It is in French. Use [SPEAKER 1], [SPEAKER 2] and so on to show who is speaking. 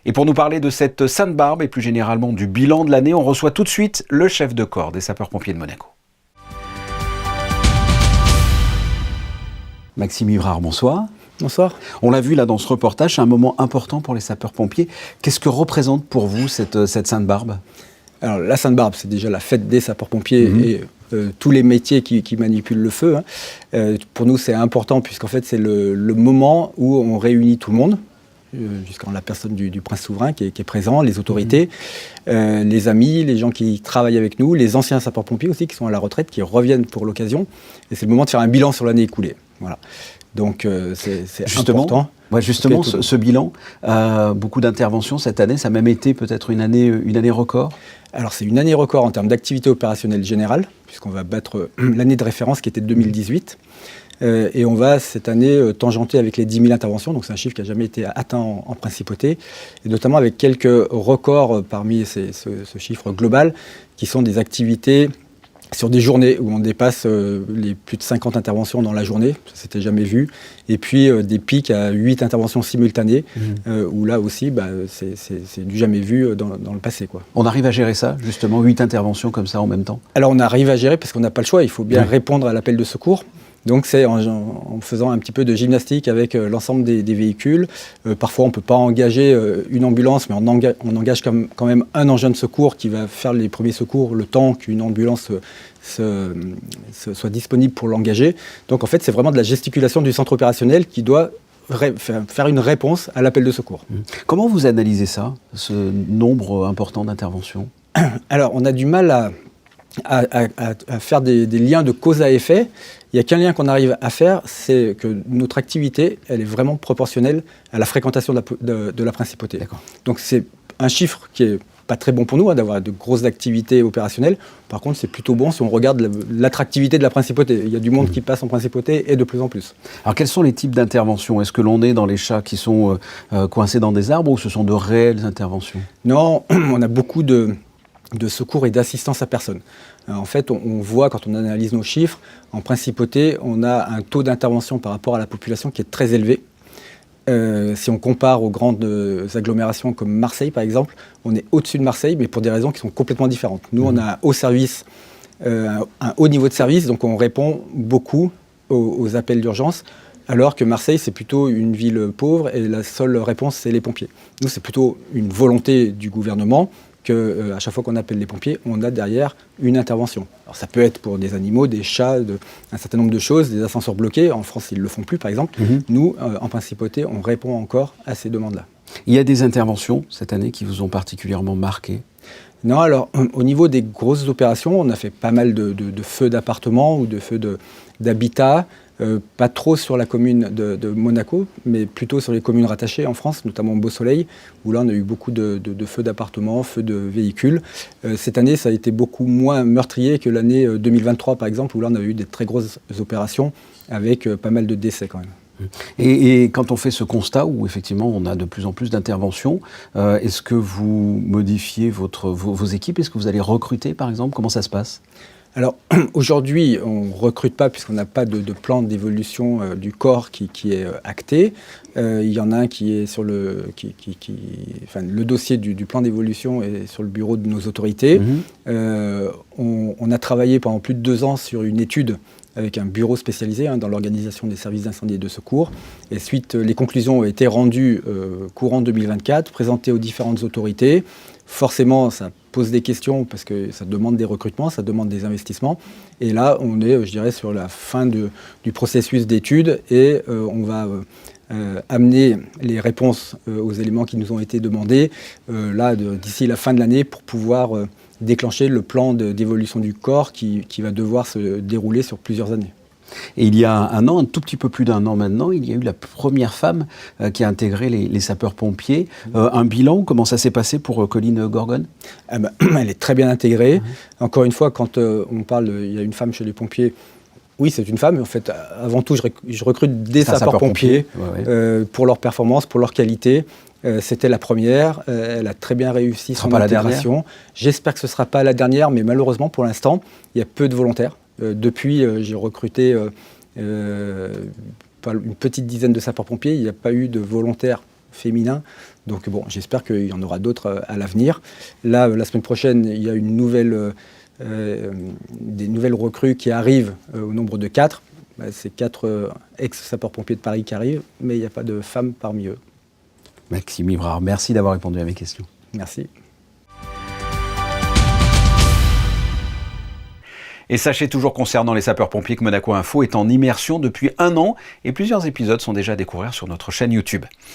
[SPEAKER 1] Et pour nous parler de cette Sainte-Barbe et plus généralement du bilan de l'année, on reçoit tout de suite le chef de corps des sapeurs-pompiers de Monaco. Maxime Ivrard, bonsoir.
[SPEAKER 2] Bonsoir.
[SPEAKER 1] On l'a vu là dans ce reportage, c'est un moment important pour les sapeurs-pompiers. Qu'est-ce que représente pour vous cette Sainte-Barbe ?
[SPEAKER 2] Alors la Sainte-Barbe, c'est déjà la fête des sapeurs-pompiers et tous les métiers qui manipulent le feu. Pour nous, c'est important puisqu'en fait, c'est le moment où on réunit tout le monde, jusqu'en la personne du prince souverain qui est présent, les autorités, les amis, les gens qui travaillent avec nous, les anciens sapeurs-pompiers aussi qui sont à la retraite, qui reviennent pour l'occasion. Et c'est le moment de faire un bilan sur l'année écoulée. Voilà. Donc c'est important.
[SPEAKER 1] Ouais, justement, ce bilan, beaucoup d'interventions cette année, ça a même été peut-être une année record.
[SPEAKER 2] Alors c'est une année record en termes d'activité opérationnelle générale, puisqu'on va battre l'année de référence qui était 2018. Et on va cette année tangenter avec les 10 000 interventions, donc c'est un chiffre qui n'a jamais été atteint en principauté, et notamment avec quelques records parmi ce chiffre global, qui sont des activités sur des journées où on dépasse les plus de 50 interventions dans la journée, ça s'était jamais vu, et puis des pics à 8 interventions simultanées, où là aussi c'est du jamais vu dans le passé, quoi.
[SPEAKER 1] On arrive à gérer ça, justement, 8 interventions comme ça en même temps ?
[SPEAKER 2] Alors on arrive à gérer parce qu'on n'a pas le choix, il faut bien répondre à l'appel de secours. Donc c'est en faisant un petit peu de gymnastique avec l'ensemble des véhicules. Parfois on ne peut pas engager une ambulance, mais on engage quand même un engin de secours qui va faire les premiers secours le temps qu'une ambulance soit disponible pour l'engager. Donc en fait c'est vraiment de la gesticulation du centre opérationnel qui doit faire une réponse à l'appel de secours.
[SPEAKER 1] Comment vous analysez ça, ce nombre important d'interventions ?
[SPEAKER 2] Alors on a du mal à faire des liens de cause à effet. Il n'y a qu'un lien qu'on arrive à faire, c'est que notre activité, elle est vraiment proportionnelle à la fréquentation de la principauté.
[SPEAKER 1] D'accord.
[SPEAKER 2] Donc c'est un chiffre qui est pas très bon pour nous, d'avoir de grosses activités opérationnelles. Par contre, c'est plutôt bon si on regarde l'attractivité de la principauté. Il y a du monde qui passe en principauté et de plus en plus.
[SPEAKER 1] Alors quels sont les types d'interventions ? Est-ce que l'on est dans les chats qui sont coincés dans des arbres ou ce sont de réelles interventions ?
[SPEAKER 2] Non, on a beaucoup de secours et d'assistance à personne. En fait, on voit, quand on analyse nos chiffres, en principauté, on a un taux d'intervention par rapport à la population qui est très élevé. Si on compare aux grandes agglomérations comme Marseille, par exemple, on est au-dessus de Marseille, mais pour des raisons qui sont complètement différentes. Nous, on a un haut service, un haut niveau de service, donc on répond beaucoup aux appels d'urgence, alors que Marseille, c'est plutôt une ville pauvre et la seule réponse, c'est les pompiers. Nous, c'est plutôt une volonté du gouvernement qu'à chaque fois qu'on appelle les pompiers, on a derrière une intervention. Alors ça peut être pour des animaux, des chats, un certain nombre de choses, des ascenseurs bloqués. En France, ils ne le font plus, par exemple. Nous, en principauté, on répond encore à ces demandes-là.
[SPEAKER 1] Il y a des interventions cette année qui vous ont particulièrement marqué ?
[SPEAKER 2] Non, alors au niveau des grosses opérations, on a fait pas mal de feux d'appartements ou de feux d'habitat. Pas trop sur la commune de Monaco, mais plutôt sur les communes rattachées en France, notamment Beau-Soleil, où là on a eu beaucoup de feux d'appartements, feux de véhicules. Cette année, ça a été beaucoup moins meurtrier que l'année 2023, par exemple, où là on a eu des très grosses opérations avec pas mal de décès quand même.
[SPEAKER 1] Et quand on fait ce constat où effectivement on a de plus en plus d'interventions, est-ce que vous modifiez vos équipes ? Est-ce que vous allez recruter par exemple ? Comment ça se passe ?
[SPEAKER 2] Alors aujourd'hui, on ne recrute pas puisqu'on n'a pas de plan d'évolution du corps qui est acté. Il y en a un qui est sur le dossier du plan d'évolution est sur le bureau de nos autorités. On a travaillé pendant plus de 2 ans sur une étude avec un bureau spécialisé dans l'organisation des services d'incendie et de secours. Et les conclusions ont été rendues courant 2024, présentées aux différentes autorités. Forcément, ça pose des questions parce que ça demande des recrutements, ça demande des investissements. Et là, on est, je dirais, sur la fin du processus d'étude et on va amener les réponses aux éléments qui nous ont été demandés d'ici la fin de l'année pour pouvoir déclencher le plan d'évolution du corps qui va devoir se dérouler sur plusieurs années.
[SPEAKER 1] Et il y a un an, un tout petit peu plus d'un an maintenant, il y a eu la première femme qui a intégré les sapeurs-pompiers. Un bilan, comment ça s'est passé pour Colline Gorgone ?
[SPEAKER 2] Elle est très bien intégrée. Encore une fois, quand on parle, il y a une femme chez les pompiers, oui, c'est une femme. En fait, avant tout, je recrute des sapeurs-pompiers pour leur performance, pour leur qualité. C'était la première. Elle a très bien réussi son intégration. J'espère que ce ne sera pas la dernière, mais malheureusement, pour l'instant, il y a peu de volontaires. Depuis, j'ai recruté une petite dizaine de sapeurs-pompiers. Il n'y a pas eu de volontaires féminin. Donc bon, j'espère qu'il y en aura d'autres à l'avenir. Là, la semaine prochaine, il y a des nouvelles recrues qui arrivent au nombre de 4. C'est 4 ex-sapeurs-pompiers de Paris qui arrivent, mais il n'y a pas de femmes parmi eux.
[SPEAKER 1] Maxime Livrard, merci d'avoir répondu à mes questions.
[SPEAKER 2] Merci.
[SPEAKER 1] Et sachez toujours concernant les sapeurs-pompiers que Monaco Info est en immersion depuis 1 an et plusieurs épisodes sont déjà à découvrir sur notre chaîne YouTube.